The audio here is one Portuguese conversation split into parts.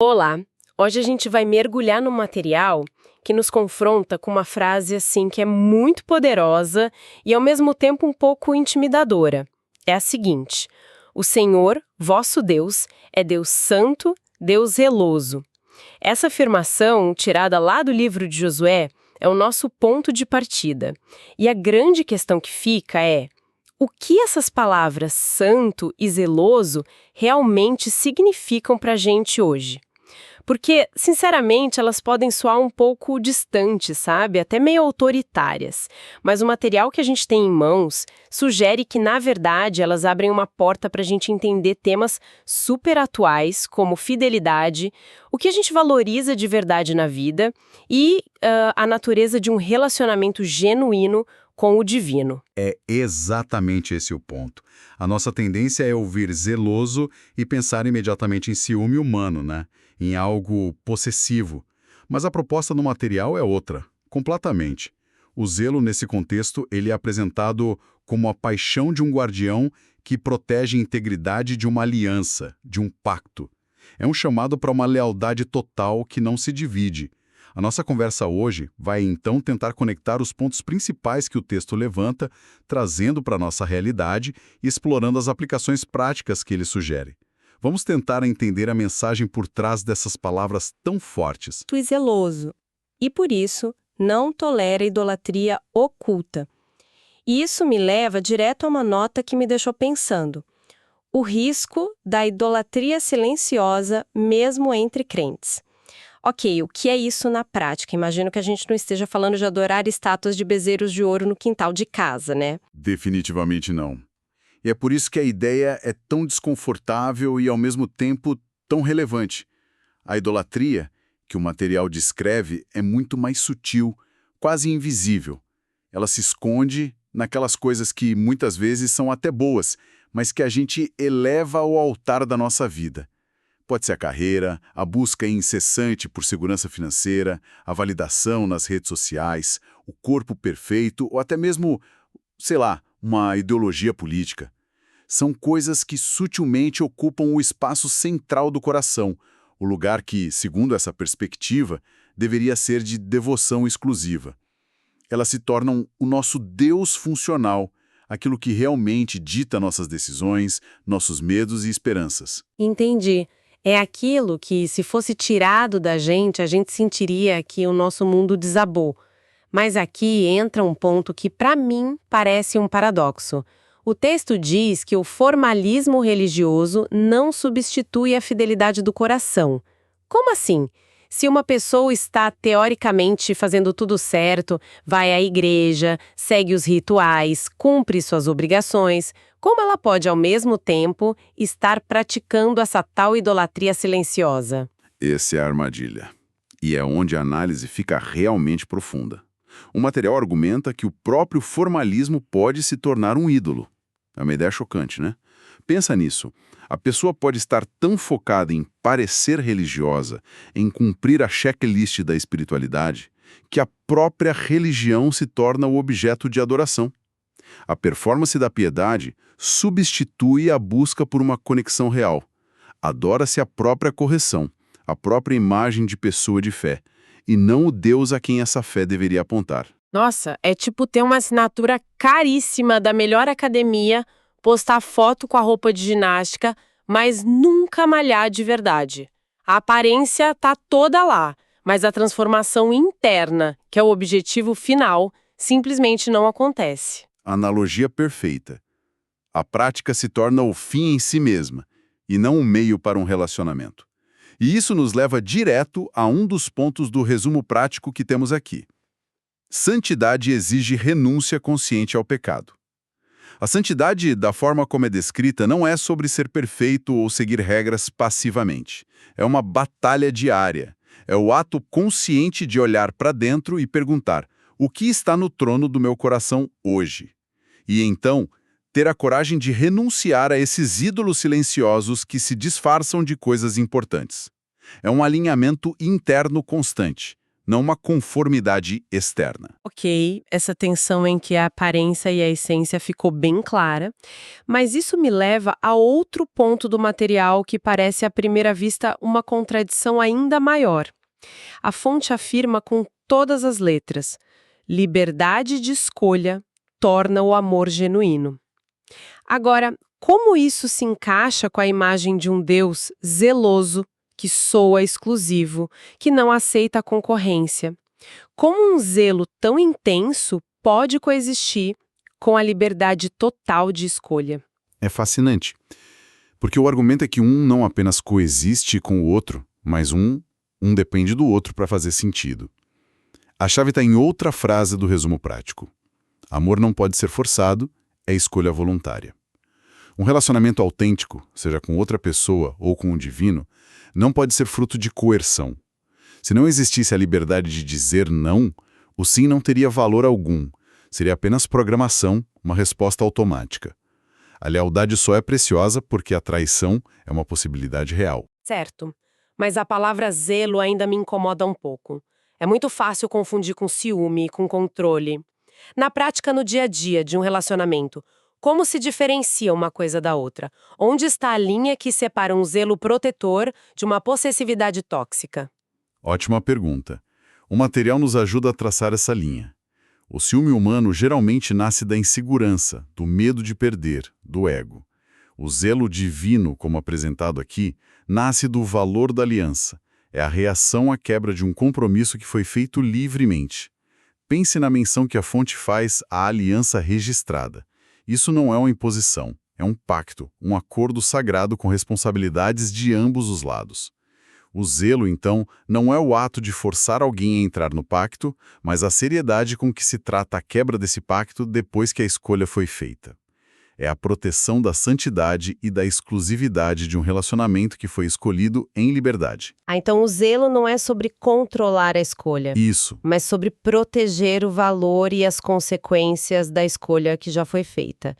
Olá! Hoje a gente vai mergulhar num material que nos confronta com uma frase assim que é muito poderosa e ao mesmo tempo um pouco intimidadora. É a seguinte: o Senhor, vosso Deus, é Deus santo, Deus zeloso. Essa afirmação, tirada lá do livro de Josué, é o nosso ponto de partida. E a grande questão que fica é: o que essas palavras santo e zeloso realmente significam para a gente hoje? Porque, sinceramente, elas podem soar um pouco distantes, sabe? Até meio autoritárias. Mas o material que a gente tem em mãos sugere que, na verdade, elas abrem uma porta para a gente entender temas super atuais, como fidelidade, o que a gente valoriza de verdade na vida e a natureza de um relacionamento genuíno com o divino. É exatamente esse o ponto. A nossa tendência é ouvir zeloso e pensar imediatamente em ciúme humano, né? Em algo possessivo. Mas a proposta no material é outra, completamente. O zelo, nesse contexto, ele é apresentado como a paixão de um guardião que protege a integridade de uma aliança, de um pacto. É um chamado para uma lealdade total que não se divide. A nossa conversa hoje vai então tentar conectar os pontos principais que o texto levanta, trazendo para a nossa realidade e explorando as aplicações práticas que ele sugere. Vamos tentar entender a mensagem por trás dessas palavras tão fortes. E zeloso. E por isso, não tolera idolatria oculta. E isso me leva direto a uma nota que me deixou pensando. O risco da idolatria silenciosa mesmo entre crentes. Ok, o que é isso na prática? Imagino que a gente não esteja falando de adorar estátuas de bezerros de ouro no quintal de casa, né? Definitivamente não. E é por isso que a ideia é tão desconfortável e, ao mesmo tempo, tão relevante. A idolatria, que o material descreve, é muito mais sutil, quase invisível. Ela se esconde naquelas coisas que muitas vezes são até boas, mas que a gente eleva ao altar da nossa vida. Pode ser a carreira, a busca incessante por segurança financeira, a validação nas redes sociais, o corpo perfeito ou até mesmo, sei lá, uma ideologia política. São coisas que sutilmente ocupam o espaço central do coração, o lugar que, segundo essa perspectiva, deveria ser de devoção exclusiva. Elas se tornam o nosso Deus funcional, aquilo que realmente dita nossas decisões, nossos medos e esperanças. Entendi. É aquilo que, se fosse tirado da gente, a gente sentiria que o nosso mundo desabou. Mas aqui entra um ponto que, para mim, parece um paradoxo. O texto diz que o formalismo religioso não substitui a fidelidade do coração. Como assim? Se uma pessoa está teoricamente fazendo tudo certo, vai à igreja, segue os rituais, cumpre suas obrigações, como ela pode, ao mesmo tempo, estar praticando essa tal idolatria silenciosa? Essa é a armadilha. E é onde a análise fica realmente profunda. O material argumenta que o próprio formalismo pode se tornar um ídolo. É uma ideia chocante, né? Pensa nisso. A pessoa pode estar tão focada em parecer religiosa, em cumprir a checklist da espiritualidade, que a própria religião se torna o objeto de adoração. A performance da piedade substitui a busca por uma conexão real. Adora-se a própria correção, a própria imagem de pessoa de fé, e não o Deus a quem essa fé deveria apontar. Nossa, é tipo ter uma assinatura caríssima da melhor academia, postar foto com a roupa de ginástica, mas nunca malhar de verdade. A aparência tá toda lá, mas a transformação interna, que é o objetivo final, simplesmente não acontece. Analogia perfeita. A prática se torna o fim em si mesma, e não um meio para um relacionamento. E isso nos leva direto a um dos pontos do resumo prático que temos aqui. Santidade exige renúncia consciente ao pecado. A santidade, da forma como é descrita, não é sobre ser perfeito ou seguir regras passivamente. É uma batalha diária. É o ato consciente de olhar para dentro e perguntar: o que está no trono do meu coração hoje? E então, ter a coragem de renunciar a esses ídolos silenciosos que se disfarçam de coisas importantes. É um alinhamento interno constante. não uma conformidade externa. Ok, essa tensão em que a aparência e a essência ficou bem clara, mas isso me leva a outro ponto do material que parece à primeira vista uma contradição ainda maior. A fonte afirma com todas as letras: liberdade de escolha torna o amor genuíno. Agora, como isso se encaixa com a imagem de um Deus zeloso, que soa exclusivo, que não aceita a concorrência? Como um zelo tão intenso pode coexistir com a liberdade total de escolha? É fascinante, porque o argumento é que um não apenas coexiste com o outro, mas um depende do outro para fazer sentido. A chave está em outra frase do resumo prático. Amor não pode ser forçado, é escolha voluntária. Um relacionamento autêntico, seja com outra pessoa ou com o divino, não pode ser fruto de coerção. Se não existisse a liberdade de dizer não, o sim não teria valor algum. Seria apenas programação, uma resposta automática. A lealdade só é preciosa porque a traição é uma possibilidade real. Certo, mas a palavra zelo ainda me incomoda um pouco. É muito fácil confundir com ciúme e com controle. Na prática, no dia a dia de um relacionamento, como se diferencia uma coisa da outra? Onde está a linha que separa um zelo protetor de uma possessividade tóxica? Ótima pergunta. O material nos ajuda a traçar essa linha. O ciúme humano geralmente nasce da insegurança, do medo de perder, do ego. O zelo divino, como apresentado aqui, nasce do valor da aliança. É a reação à quebra de um compromisso que foi feito livremente. Pense na menção que a fonte faz à aliança registrada. Isso não é uma imposição, é um pacto, um acordo sagrado com responsabilidades de ambos os lados. O zelo, então, não é o ato de forçar alguém a entrar no pacto, mas a seriedade com que se trata a quebra desse pacto depois que a escolha foi feita. É a proteção da santidade e da exclusividade de um relacionamento que foi escolhido em liberdade. Então o zelo não é sobre controlar a escolha, Isso. mas sobre proteger o valor e as consequências da escolha que já foi feita.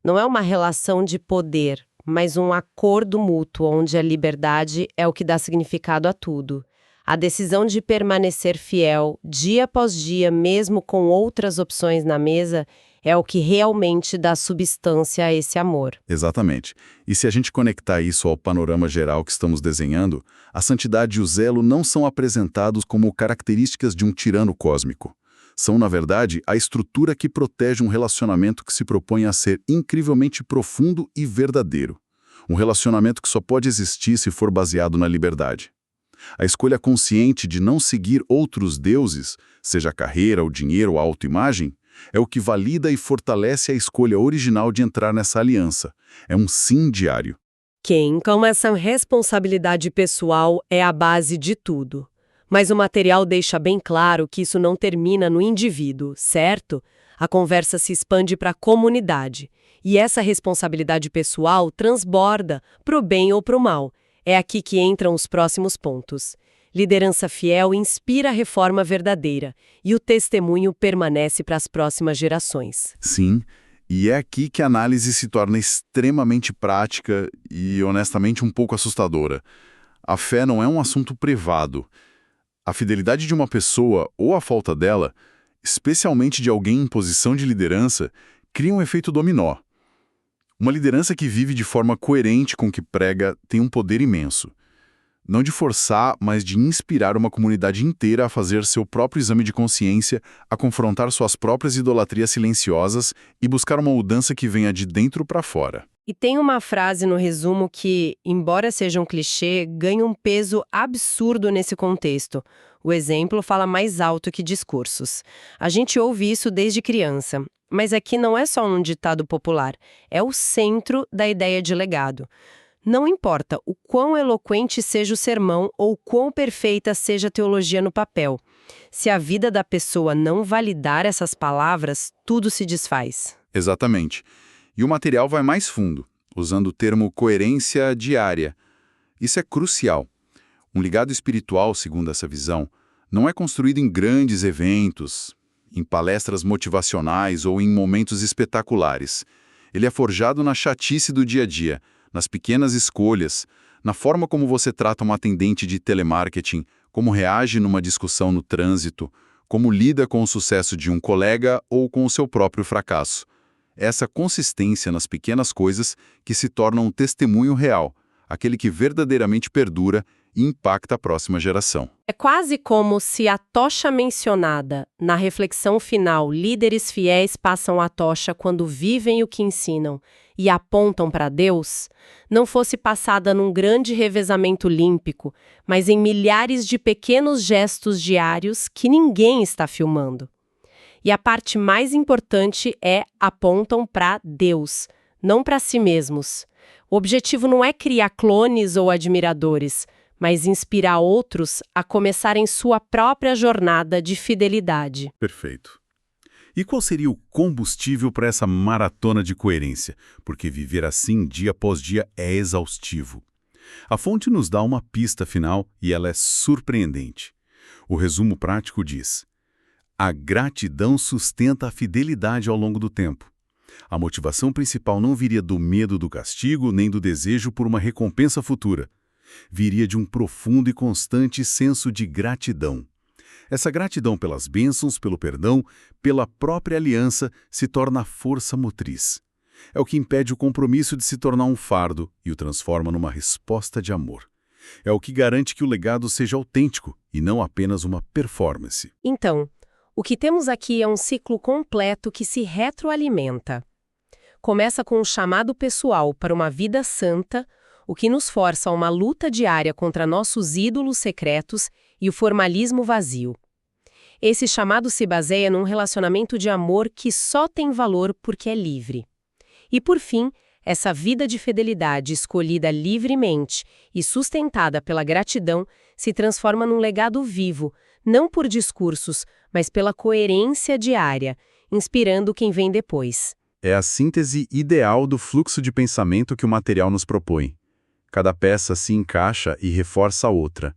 Não é uma relação de poder, mas um acordo mútuo onde a liberdade é o que dá significado a tudo. A decisão de permanecer fiel, dia após dia, mesmo com outras opções na mesa, é o que realmente dá substância a esse amor. Exatamente. E se a gente conectar isso ao panorama geral que estamos desenhando, a santidade e o zelo não são apresentados como características de um tirano cósmico. São, na verdade, a estrutura que protege um relacionamento que se propõe a ser incrivelmente profundo e verdadeiro. Um relacionamento que só pode existir se for baseado na liberdade. A escolha consciente de não seguir outros deuses, seja a carreira, o dinheiro ou a autoimagem, é o que valida e fortalece a escolha original de entrar nessa aliança. É um sim diário. Então essa responsabilidade pessoal é a base de tudo. Mas o material deixa bem claro que isso não termina no indivíduo, certo? A conversa se expande para a comunidade. E essa responsabilidade pessoal transborda para o bem ou para o mal. É aqui que entram os próximos pontos. Liderança fiel inspira a reforma verdadeira e o testemunho permanece para as próximas gerações. Sim, e é aqui que a análise se torna extremamente prática e, honestamente, um pouco assustadora. A fé não é um assunto privado. A fidelidade de uma pessoa ou a falta dela, especialmente de alguém em posição de liderança, cria um efeito dominó. Uma liderança que vive de forma coerente com o que prega tem um poder imenso. Não de forçar, mas de inspirar uma comunidade inteira a fazer seu próprio exame de consciência, a confrontar suas próprias idolatrias silenciosas e buscar uma mudança que venha de dentro para fora. E tem uma frase no resumo que, embora seja um clichê, ganha um peso absurdo nesse contexto. O exemplo fala mais alto que discursos. A gente ouve isso desde criança, mas aqui não é só um ditado popular, é o centro da ideia de legado. Não importa o quão eloquente seja o sermão ou quão perfeita seja a teologia no papel. Se a vida da pessoa não validar essas palavras, tudo se desfaz. Exatamente. E o material vai mais fundo, usando o termo coerência diária. Isso é crucial. Um legado espiritual, segundo essa visão, não é construído em grandes eventos, em palestras motivacionais ou em momentos espetaculares. Ele é forjado na chatice do dia a dia, nas pequenas escolhas, na forma como você trata uma atendente de telemarketing, Como reage numa discussão no trânsito, como lida com o sucesso de um colega ou com o seu próprio fracasso. Essa consistência nas pequenas coisas que se tornam um testemunho real, aquele que verdadeiramente perdura e impacta a próxima geração. É quase como se a tocha mencionada na reflexão final, líderes fiéis passam a tocha quando vivem o que ensinam e apontam para Deus, não fosse passada num grande revezamento olímpico, mas em milhares de pequenos gestos diários que ninguém está filmando. E a parte mais importante é apontam para Deus, não para si mesmos. O objetivo não é criar clones ou admiradores, mas inspirar outros a começarem sua própria jornada de fidelidade. Perfeito. E qual seria o combustível para essa maratona de coerência? Porque viver assim dia após dia é exaustivo. A fonte nos dá uma pista final e ela é surpreendente. O resumo prático diz: a gratidão sustenta a fidelidade ao longo do tempo. A motivação principal não viria do medo do castigo nem do desejo por uma recompensa futura. Viria de um profundo e constante senso de gratidão. Essa gratidão pelas bênçãos, pelo perdão, pela própria aliança, se torna a força motriz. É o que impede o compromisso de se tornar um fardo e o transforma numa resposta de amor. É o que garante que o legado seja autêntico e não apenas uma performance. Então, o que temos aqui é um ciclo completo que se retroalimenta. Começa com um chamado pessoal para uma vida santa, o que nos força a uma luta diária contra nossos ídolos secretos e o formalismo vazio. Esse chamado se baseia num relacionamento de amor que só tem valor porque é livre. E por fim, essa vida de fidelidade escolhida livremente e sustentada pela gratidão se transforma num legado vivo, não por discursos, mas pela coerência diária, inspirando quem vem depois. É a síntese ideal do fluxo de pensamento que o material nos propõe. Cada peça se encaixa e reforça a outra.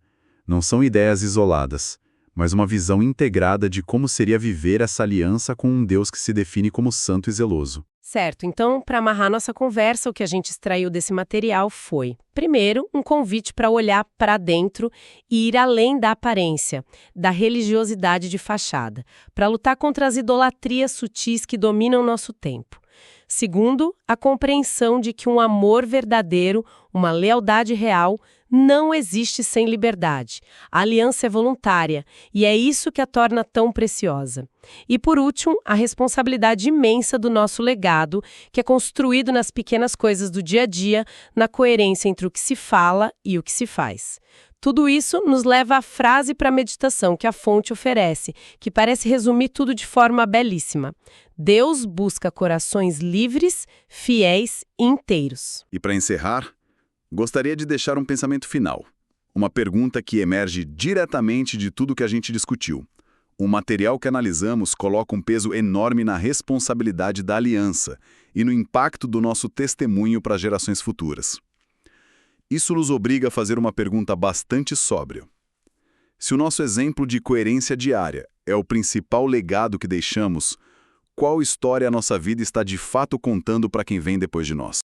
Não são ideias isoladas, mas uma visão integrada de como seria viver essa aliança com um Deus que se define como santo e zeloso. Certo, então, para amarrar nossa conversa, o que a gente extraiu desse material foi, primeiro, um convite para olhar para dentro e ir além da aparência, da religiosidade de fachada, para lutar contra as idolatrias sutis que dominam nosso tempo. Segundo, a compreensão de que um amor verdadeiro, uma lealdade real, não existe sem liberdade. A aliança é voluntária e é isso que a torna tão preciosa. E por último, a responsabilidade imensa do nosso legado, que é construído nas pequenas coisas do dia a dia, na coerência entre o que se fala e o que se faz. Tudo isso nos leva à frase para a meditação que a fonte oferece, que parece resumir tudo de forma belíssima. Deus busca corações livres, fiéis e inteiros. E para encerrar, gostaria de deixar um pensamento final. Uma pergunta que emerge diretamente de tudo que a gente discutiu. O material que analisamos coloca um peso enorme na responsabilidade da aliança e no impacto do nosso testemunho para gerações futuras. Isso nos obriga a fazer uma pergunta bastante sóbria. Se o nosso exemplo de coerência diária é o principal legado que deixamos, qual história a nossa vida está de fato contando para quem vem depois de nós?